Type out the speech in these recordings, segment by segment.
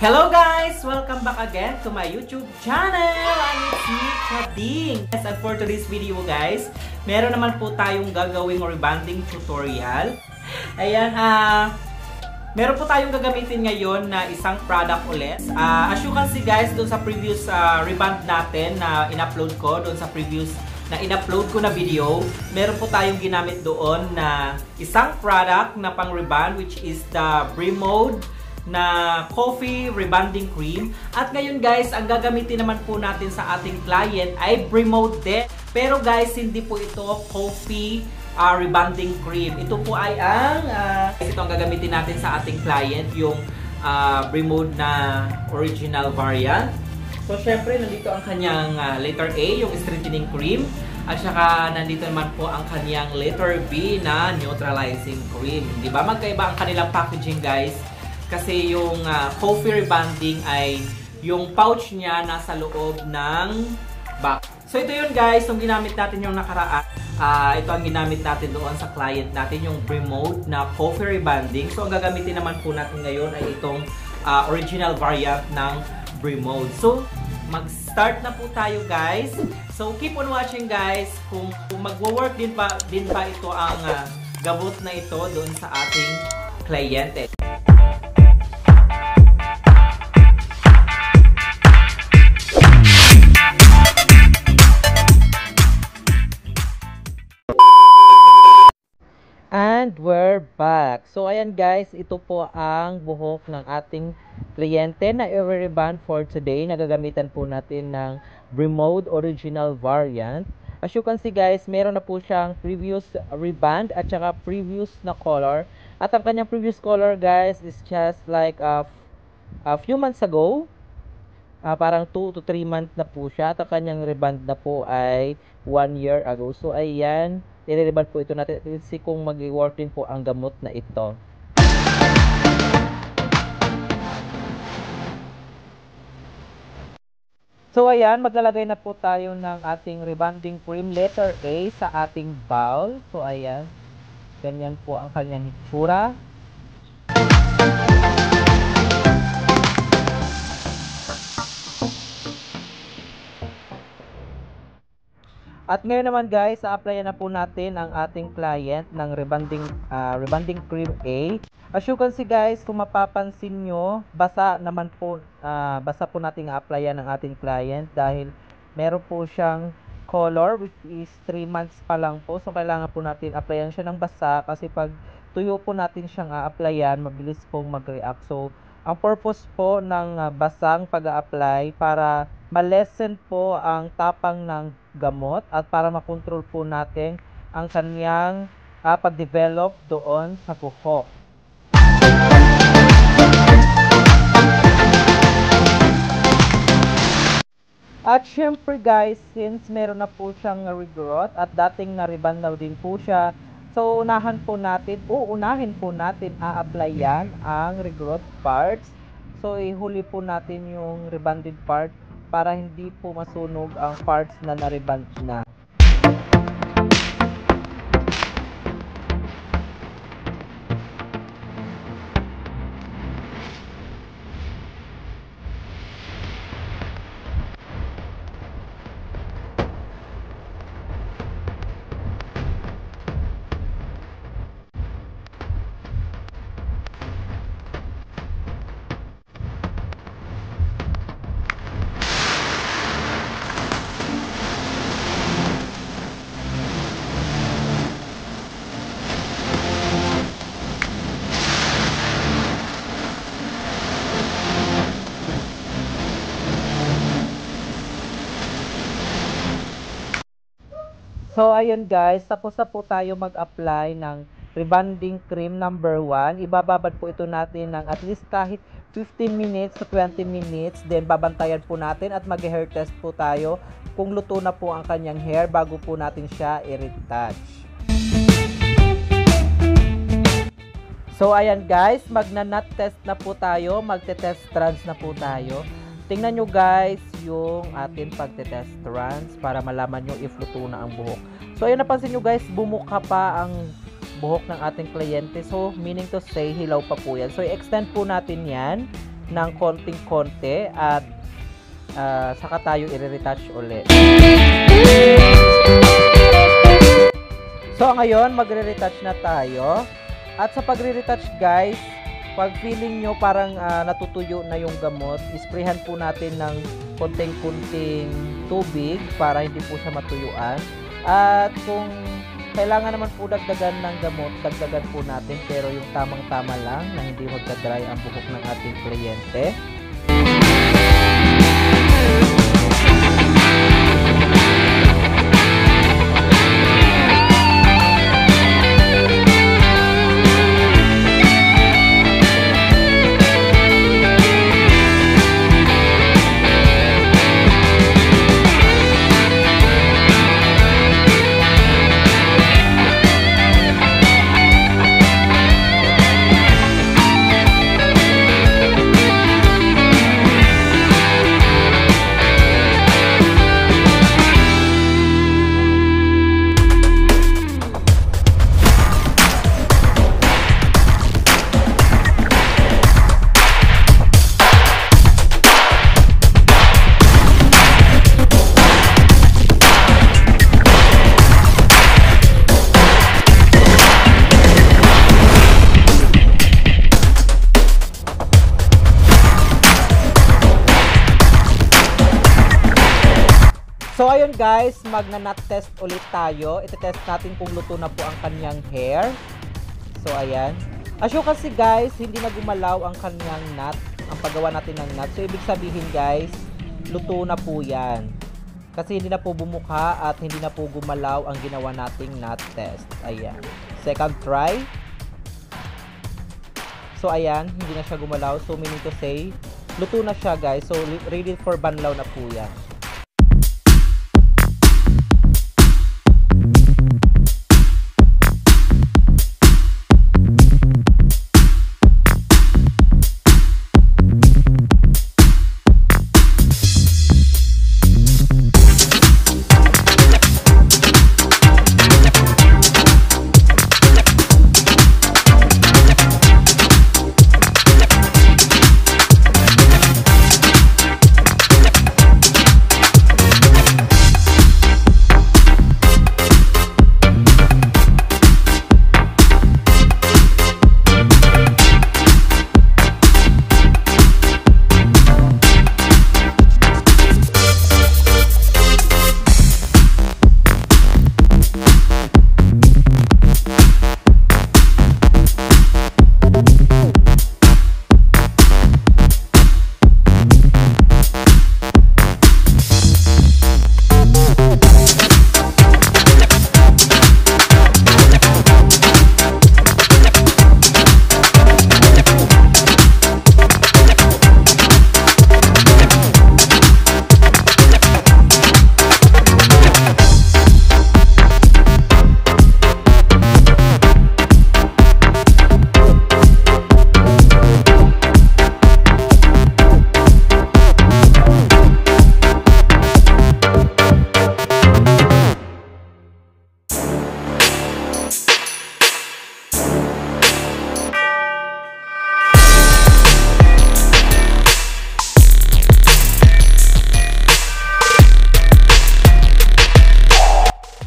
Hello guys! Welcome back again to my YouTube channel! And it's me, Chading! Yes, and for today's video guys, meron naman po tayong gagawing rebonding tutorial. Ayan, meron po tayong gagamitin ngayon na isang product ulit. As you can see guys, doon sa previous rebond natin na in-upload ko, doon sa previous na in-upload ko na video, meron po tayong ginamit doon na isang product na pang rebond, which is the Bremode na coffee rebonding cream. At ngayon guys, ang gagamitin naman po natin sa ating client ay Bremode din. Pero guys, hindi po ito coffee rebonding cream. Ito po ay ito ang gagamitin natin sa ating client, yung Bremode na original variant. So syempre, nandito ang kanyang letter A, yung strengthening cream. At saka nandito naman po ang kanyang letter B na neutralizing cream. Di ba? Magkaiba ang kanilang packaging guys. Kasi yung coffee rebonding ay yung pouch niya nasa loob ng box. So ito yun guys, yung ginamit natin yung nakaraan. Ito ang ginamit natin doon sa client natin, yung Bremode na coffee rebonding. So ang gagamitin naman po natin ngayon ay itong original variant ng Bremode. So mag-start na po tayo guys. So keep on watching guys kung magwo-work din pa ito ang gamot na ito doon sa ating kliyente. And we're back. So ayan guys, ito po ang buhok ng ating kliyente na i-rebond for today. Nagagamitan po natin ng Bremode original variant. As you can see guys, meron na po siyang previous rebond at saka previous na color. At ang kanyang previous color guys is just like a few months ago. Parang 2 to 3 months na po siya. At ang kanyang rebond na po ay 1 year ago. So ayan, i-rebond po ito natin. Kasi kung mag-work din po ang gamot na ito. So ayan, maglalagay na po tayo ng ating rebonding cream letter A sa ating bowl. So ayan, ganyan po ang kanyang hitsura. At ngayon naman guys, a-applyan na po natin ang ating client ng rebonding cream A. As you can see guys, kung mapapansin nyo, basa po natin a-applyan ng ating client dahil meron po siyang color which is 3 months pa lang po. So kailangan po natin applyan siya ng basa kasi pag tuyo po natin siyang a-applyan, mabilis pong mag-react. So ang purpose po ng basang pag-a-apply para ma-lessen po ang tapang ng gamot at para makontrol po natin ang kanyang pag-develop doon sa buhok. At syempre guys, since meron na po siyang regrowth at dating na-rebond na din po siya, so unahin po natin a-applyan ang regrowth parts. So ihuli po natin yung rebonded part para hindi po masunog ang parts na na-rebond na. So ayun guys, tapos na po tayo mag-apply ng rebonding cream number 1. Ibababad po ito natin ng at least kahit 15 minutes to 20 minutes. Then babantayan po natin at mag-hair test po tayo kung luto na po ang kanyang hair bago po natin siya i-retouch. So ayan guys, magna-knot test na po tayo, magte-test strands na po tayo. Tingnan nyo guys yung ating pagte-test strands para malaman nyo if luto na ang buhok. So ayun, napansin nyo guys, bumuka pa ang buhok ng ating kliyente. So meaning to say, hilaw pa po yan. So i-extend po natin yan. ng konting-konti at saka tayo i-retouch ulit. So ngayon, magre-retouch na tayo. At sa pagre-retouch guys, pag feeling nyo parang natutuyo na yung gamot, isprayhan po natin ng konting-kunting tubig para hindi po siya matuyuan. At kung kailangan naman po dagdagan ng gamot, dagdagan po natin, pero yung tamang-tama lang na hindi magdadry ang buhok ng ating kliyente. So ayun guys, magna-knot test ulit tayo. Ite-test natin kung luto na po ang kanyang hair. So ayan. As you can see guys, hindi na gumalaw ang kanyang knot, ang paggawa natin ng knot. So ibig sabihin guys, luto na po yan. Kasi hindi na po bumukha at hindi na po gumalaw ang ginawa nating knot test. Ayan. Second try. So ayan, hindi na siya gumalaw. So meaning to say, luto na siya guys. So ready for banlaw na po yan.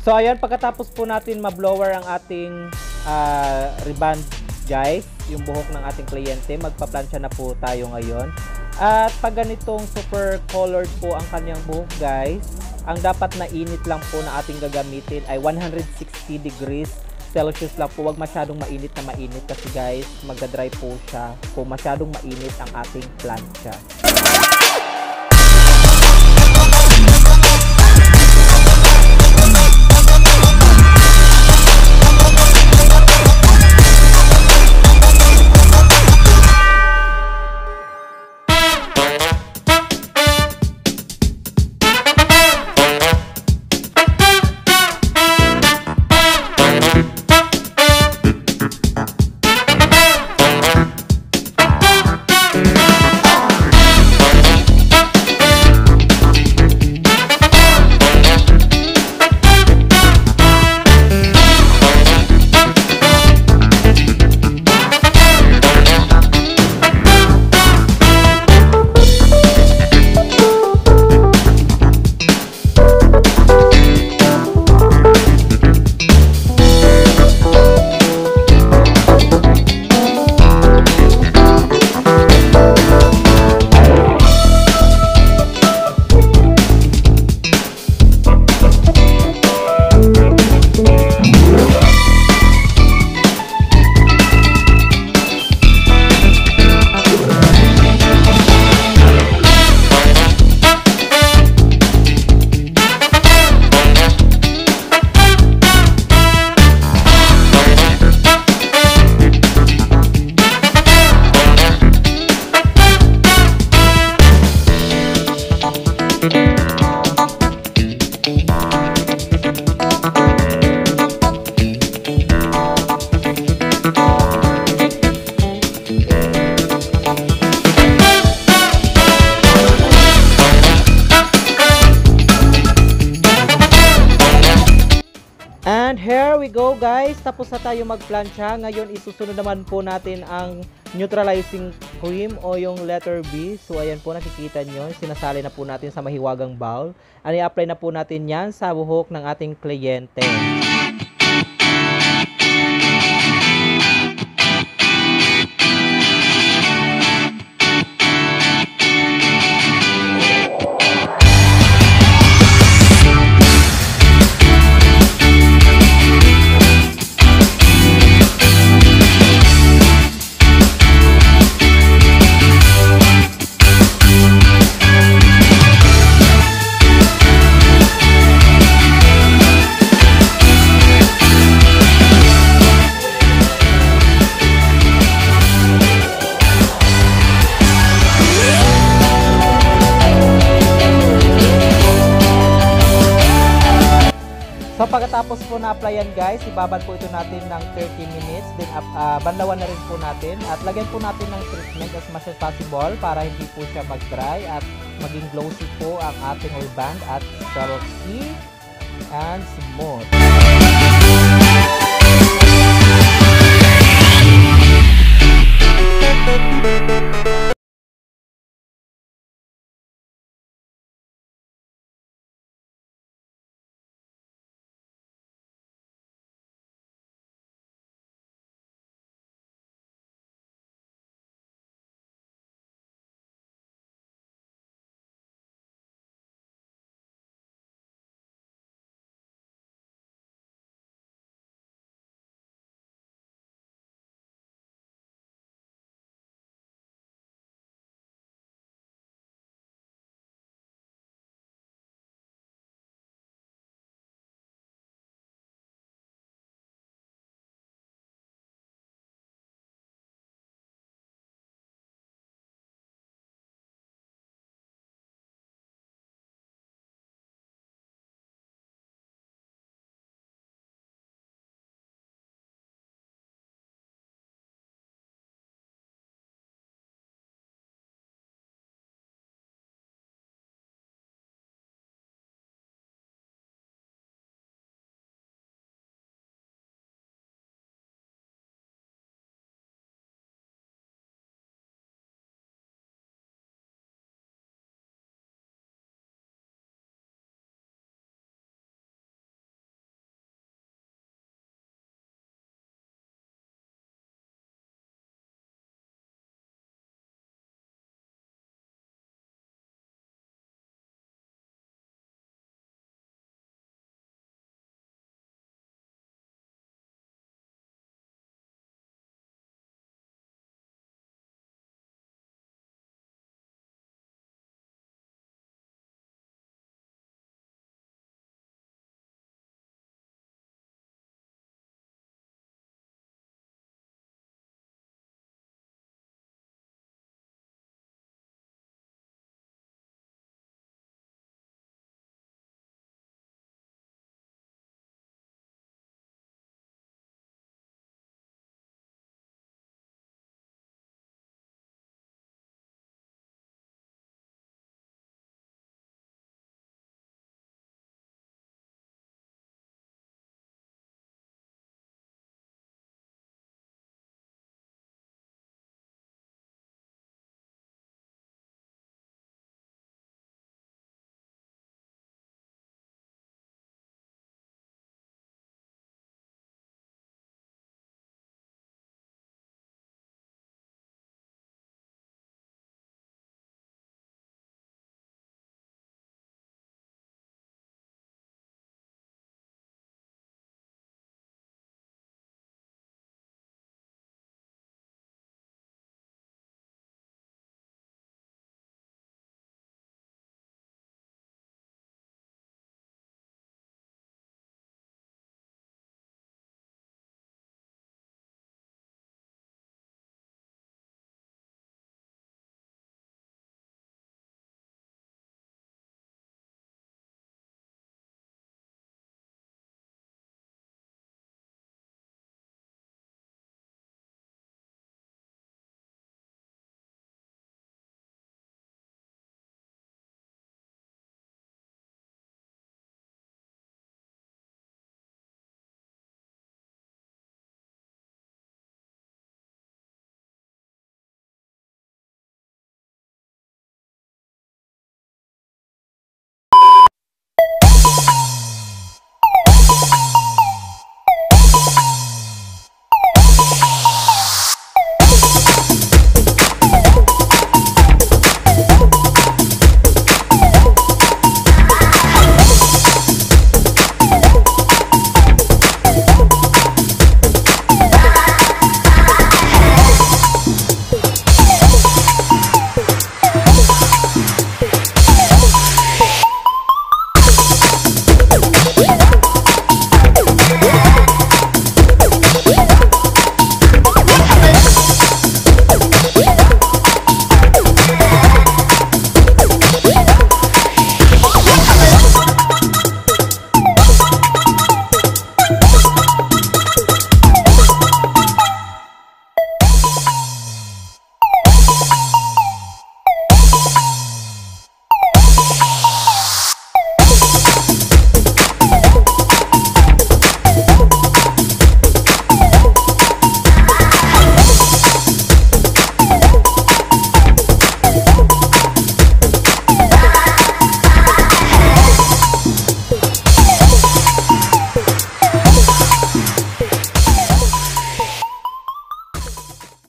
So ayan, pagkatapos po natin ma-blower ang ating rebond guys, yung buhok ng ating kliyente, magpa-plancha na po tayo ngayon. At pag ganitong super colored po ang kanyang buhok guys, ang dapat na init lang po na ating gagamitin ay 160 degrees Celsius lang po. Huwag masyadong mainit na mainit kasi guys, magdadry po siya kung masyadong mainit ang ating plancha. we go guys, tapos na tayo magplansya. Ngayon isusunod naman po natin ang neutralizing cream o yung letter B. So ayan po, nakikita nyo, sinasali na po natin sa mahiwagang bowl. I-apply na po natin yan sa buhok ng ating kliyente. So pagkatapos po na-applyan guys, ibabad po ito natin ng 30 minutes. Then banlawan na rin po natin. At lagyan po natin ng treatment as much as possible para hindi po siya mag-dry at maging glossy po ang ating reband at silky and smooth.